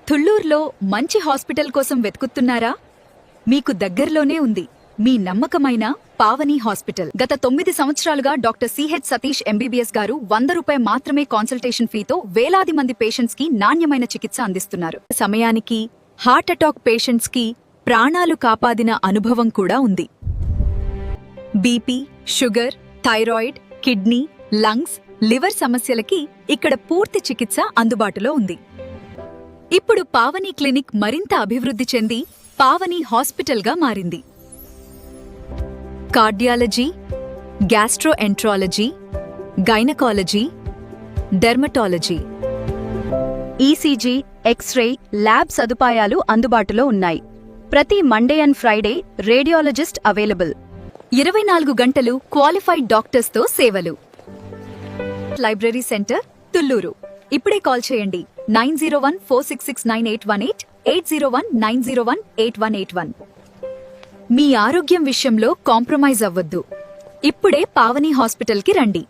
తుళ్లూరులో మంచి హాస్పిటల్ కోసం వెతుకుతున్నారా? మీకు దగ్గరలోనే ఉంది మీ నమ్మకమైన పావని హాస్పిటల్. గత 9 సంవత్సరాలుగా డాక్టర్ సిహెచ్ సతీష్ ఎంబీబీఎస్ గారు 100 రూపాయలు మాత్రమే కాన్సల్టేషన్ ఫీతో వేలాది మంది పేషెంట్స్ కి నాణ్యమైన చికిత్స అందిస్తున్నారు. సమయానికి హార్ట్ అటాక్ పేషెంట్స్ కి ప్రాణాలు కాపాదిన అనుభవం కూడా ఉంది. BP, sugar, thyroid, kidney, lungs, liver సమస్యలకి ఇక్కడ పూర్తి చికిత్స అందుబాటులో ఉంది. ఇప్పుడు పావని క్లినిక్ మరింత అభివృద్ధి చెంది పావని హాస్పిటల్గా మారింది. Cardiology, gastroenterology, gynaecology, dermatology, ECG, X-ray, lab సదుపాయాలు అందుబాటులో ఉన్నాయి. ప్రతి Monday and Friday radiologist available. 24 గంటలు క్వాలిఫైడ్ డాక్టర్స్తో సేవలు. Library centre, Thulluru. ఇప్పుడే కాల్ చేయండి 9014669818, 8019018181. మీ ఆరోగ్యం విషయంలో కాంప్రమైజ్ అవ్వొద్దు. ఇప్పుడే పావని హాస్పిటల్కి రండి.